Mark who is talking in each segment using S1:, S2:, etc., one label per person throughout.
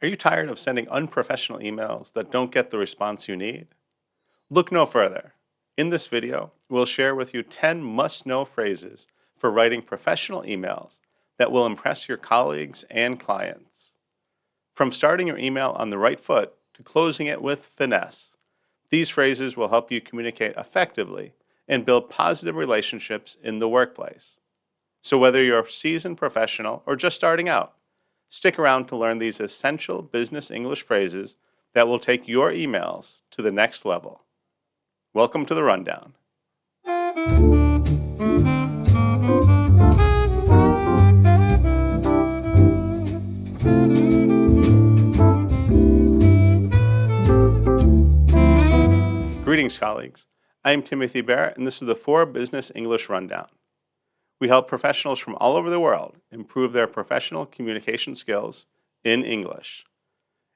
S1: Are you tired of sending unprofessional emails that don't get the response you need? Look no further. In this video, we'll share with you 10 must-know phrases for writing professional emails that will impress your colleagues and clients. From starting your email on the right foot to closing it with finesse, these phrases will help you communicate effectively and build positive relationships in the workplace. So whether you're a seasoned professional or just starting out, stick around to learn these essential business English phrases that will take your emails to the next level. Welcome to the Rundown. Greetings, colleagues. I am Timothy Bear, and this is the 4 Business English Rundown. We help professionals from all over the world improve their professional communication skills in English.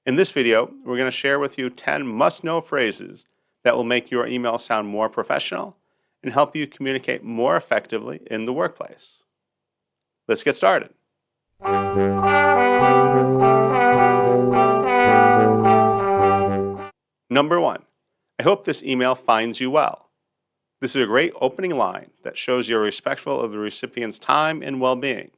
S1: In this video, we're going to share with you 10 must-know phrases that will make your email sound more professional and help you communicate more effectively in the workplace. Let's get started. Number 1, I hope this email finds you well. This is a great opening line that shows you're respectful of the recipient's time and well-being.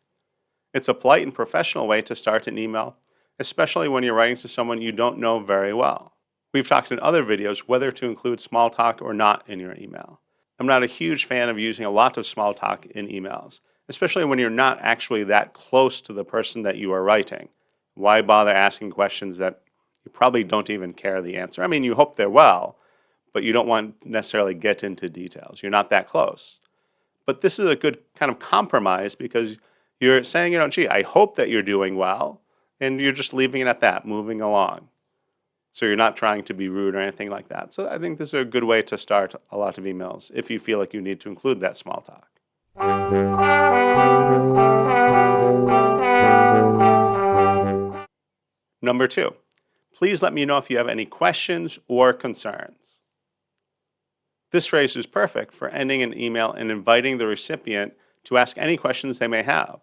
S1: It's a polite and professional way to start an email, especially when you're writing to someone you don't know very well. We've talked in other videos whether to include small talk or not in your email. I'm not a huge fan of using a lot of small talk in emails, especially when you're not actually that close to the person that you are writing. Why bother asking questions that you probably don't even care the answer? I mean, you hope they're well, but you don't want to necessarily get into details. You're not that close. But this is a good kind of compromise because you're saying, gee, I hope that you're doing well, and you're just leaving it at that, moving along. So you're not trying to be rude or anything like that. So I think this is a good way to start a lot of emails if you feel like you need to include that small talk. Number 2, please let me know if you have any questions or concerns. This phrase is perfect for ending an email and inviting the recipient to ask any questions they may have.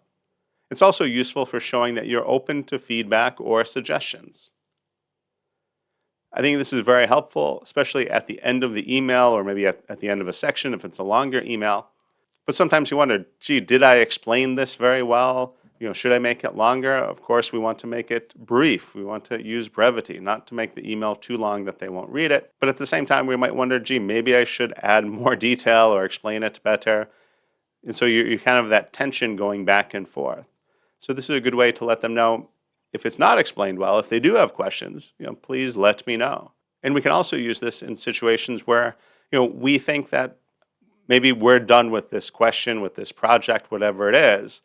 S1: It's also useful for showing that you're open to feedback or suggestions. I think this is very helpful, especially at the end of the email or maybe at the end of a section if it's a longer email. But sometimes you wonder, gee, did I explain this very well? Should I make it longer? Of course, we want to make it brief. We want to use brevity, not to make the email too long that they won't read it. But at the same time, we might wonder, gee, maybe I should add more detail or explain it better. And so you kind of have that tension going back and forth. So this is a good way to let them know if it's not explained well, if they do have questions, please let me know. And we can also use this in situations where, we think that maybe we're done with this question, with this project, whatever it is.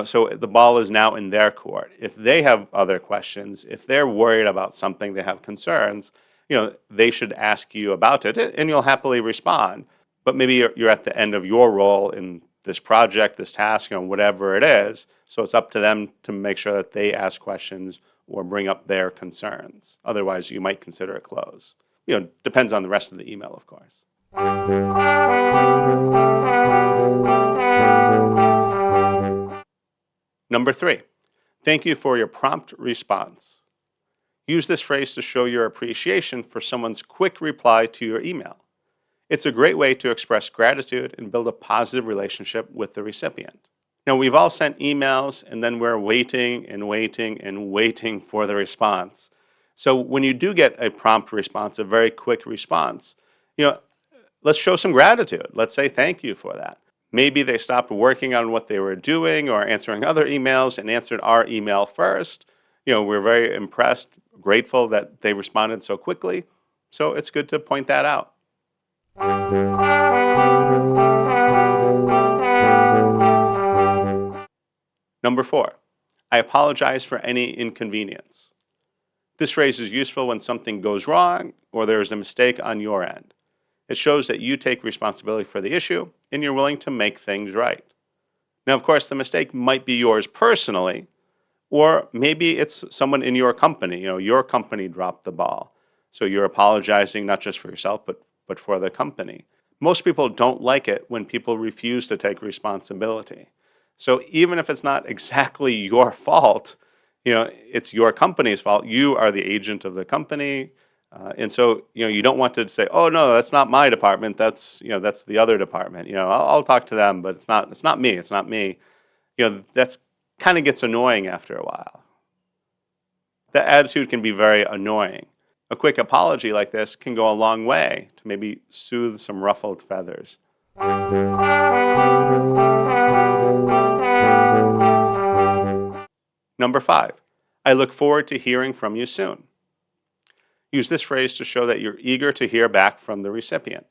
S1: So the ball is now in their court. If they have other questions, if they're worried about something, they have concerns, they should ask you about it and you'll happily respond. But maybe you're at the end of your role in this project, this task, whatever it is. So it's up to them to make sure that they ask questions or bring up their concerns. Otherwise, you might consider it closed. Depends on the rest of the email, of course. Number 3, thank you for your prompt response. Use this phrase to show your appreciation for someone's quick reply to your email. It's a great way to express gratitude and build a positive relationship with the recipient. Now, we've all sent emails and then we're waiting and waiting and waiting for the response. So when you do get a prompt response, a very quick response, let's show some gratitude. Let's say thank you for that. Maybe they stopped working on what they were doing or answering other emails and answered our email first. We're very impressed, grateful that they responded so quickly. So it's good to point that out. Number 4, I apologize for any inconvenience. This phrase is useful when something goes wrong or there is a mistake on your end. It shows that you take responsibility for the issue and you're willing to make things right. Now, of course, the mistake might be yours personally, or maybe it's someone in your company. Your company dropped the ball. So you're apologizing not just for yourself, but for the company. Most people don't like it when people refuse to take responsibility. So even if it's not exactly your fault, It's your company's fault. You are the agent of the company. And so, you don't want to say, "Oh no, that's not my department. That's the other department." I'll talk to them, but it's not me. It's not me. That's kind of gets annoying after a while. That attitude can be very annoying. A quick apology like this can go a long way to maybe soothe some ruffled feathers. Number 5, I look forward to hearing from you soon. Use this phrase to show that you're eager to hear back from the recipient.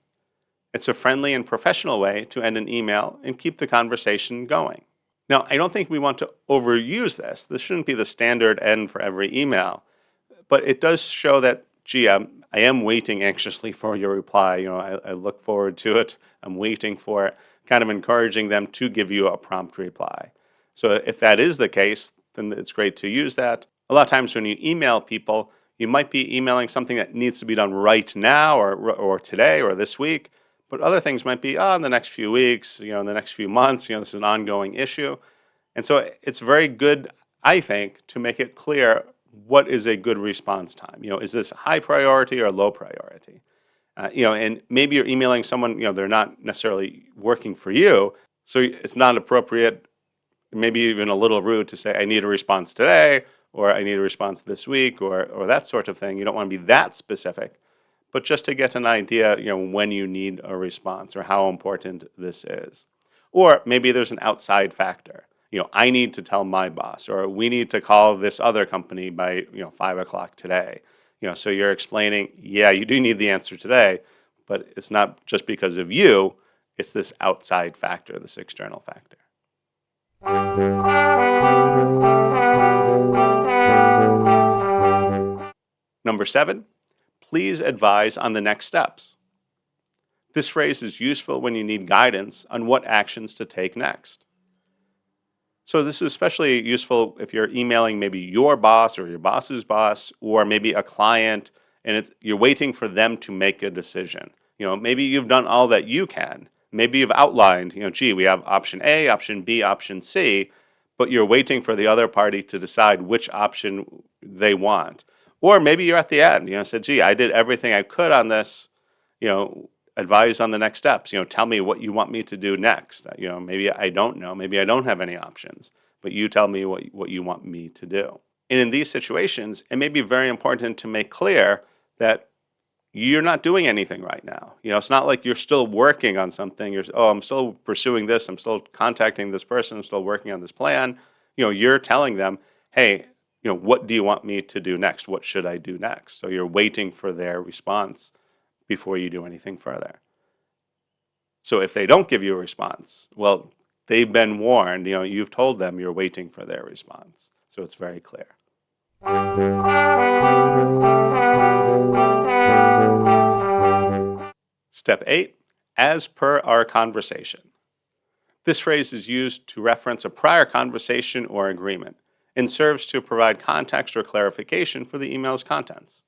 S1: It's a friendly and professional way to end an email and keep the conversation going. Now, I don't think we want to overuse this. This shouldn't be the standard end for every email, but it does show that, gee, I am waiting anxiously for your reply. I look forward to it. I'm waiting for it, kind of encouraging them to give you a prompt reply. So if that is the case, then it's great to use that. A lot of times when you email people, you might be emailing something that needs to be done right now or today or this week, but other things might be, in the next few weeks, in the next few months, this is an ongoing issue. And so it's very good, I think, to make it clear what is a good response time. Is this high priority or low priority? And maybe you're emailing someone, they're not necessarily working for you, so it's not appropriate, maybe even a little rude to say, I need a response today, or I need a response this week, or that sort of thing. You don't want to be that specific, but just to get an idea, when you need a response or how important this is. Or maybe there's an outside factor. I need to tell my boss, or we need to call this other company by 5 o'clock today. So you're explaining, yeah, you do need the answer today, but it's not just because of you. It's this outside factor, this external factor. Number 7, please advise on the next steps. This phrase is useful when you need guidance on what actions to take next. So this is especially useful if you're emailing maybe your boss or your boss's boss, or maybe a client, and you're waiting for them to make a decision. Maybe you've done all that you can. Maybe you've outlined, gee, we have option A, option B, option C, but you're waiting for the other party to decide which option they want. Or maybe you're at the end, said, gee, I did everything I could on this, advise on the next steps. Tell me what you want me to do next. Maybe I don't know. Maybe I don't have any options, but you tell me what you want me to do. And in these situations, it may be very important to make clear that you're not doing anything right now. It's not like you're still working on something. I'm still pursuing this. I'm still contacting this person. I'm still working on this plan. You're telling them, hey, what do you want me to do next? What should I do next? So you're waiting for their response before you do anything further. So if they don't give you a response, well, they've been warned. You've told them you're waiting for their response. So it's very clear. Step 8, as per our conversation. This phrase is used to reference a prior conversation or agreement and serves to provide context or clarification for the email's contents.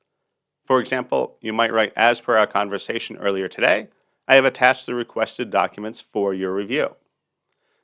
S1: For example, you might write, as per our conversation earlier today, I have attached the requested documents for your review.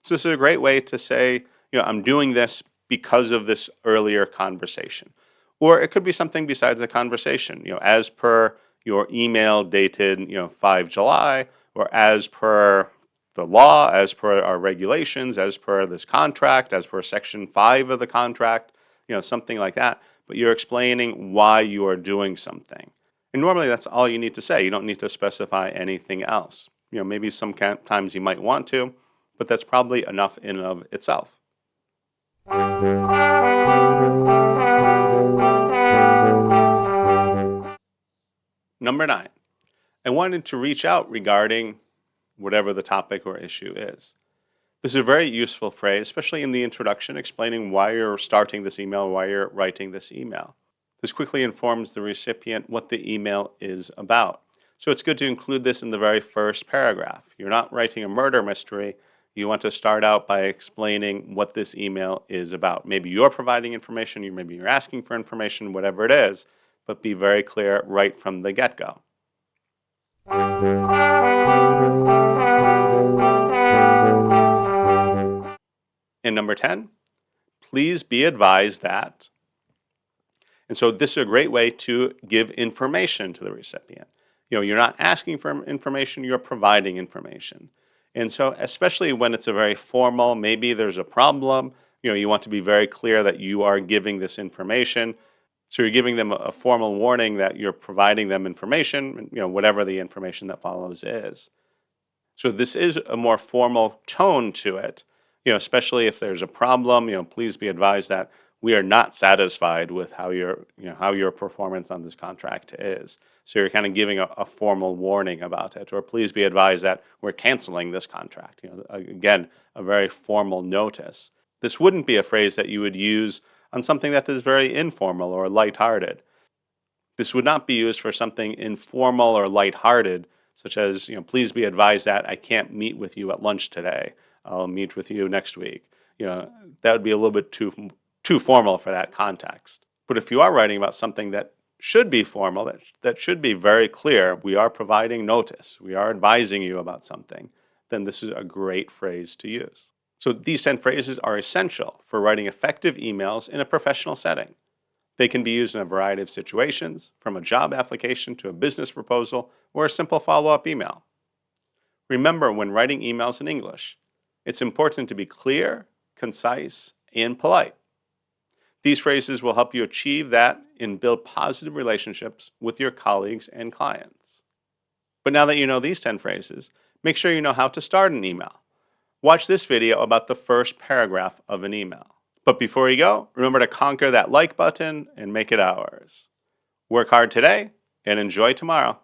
S1: So this is a great way to say, I'm doing this because of this earlier conversation. Or it could be something besides a conversation, as per your email dated, 5 July, or as per the law, as per our regulations, as per this contract, as per section 5 of the contract, something like that. But you're explaining why you are doing something. And normally that's all you need to say. You don't need to specify anything else. Maybe sometimes you might want to, but that's probably enough in and of itself. Number 9, I wanted to reach out regarding whatever the topic or issue is. This is a very useful phrase, especially in the introduction, explaining why you're starting this email, why you're writing this email. This quickly informs the recipient what the email is about. So it's good to include this in the very first paragraph. You're not writing a murder mystery. You want to start out by explaining what this email is about. Maybe you're providing information, maybe you're asking for information, whatever it is, but be very clear right from the get-go. And number 10, Please be advised that. And so this is a great way to give information to the recipient. You're not asking for information, you're providing information. And so especially when it's a very formal, maybe there's a problem, you want to be very clear that you are giving this information. So you're giving them a formal warning that you're providing them information, whatever the information that follows is. So this is a more formal tone to it, especially if there's a problem, please be advised that we are not satisfied with how your performance on this contract is. So you're kind of giving a formal warning about it, or please be advised that we're canceling this contract. Again, a very formal notice. This wouldn't be a phrase that you would use on something that is very informal or lighthearted. This would not be used for something informal or lighthearted, such as, please be advised that I can't meet with you at lunch today. I'll meet with you next week. That would be a little bit too formal for that context. But if you are writing about something that should be formal, that should be very clear, we are providing notice, we are advising you about something, then this is a great phrase to use. So these 10 phrases are essential for writing effective emails in a professional setting. They can be used in a variety of situations, from a job application to a business proposal or a simple follow-up email. Remember, when writing emails in English, it's important to be clear, concise, and polite. These phrases will help you achieve that and build positive relationships with your colleagues and clients. But now that you know these 10 phrases, make sure you know how to start an email. Watch this video about the first paragraph of an email. But before you go, remember to conquer that like button and make it ours. Work hard today and enjoy tomorrow.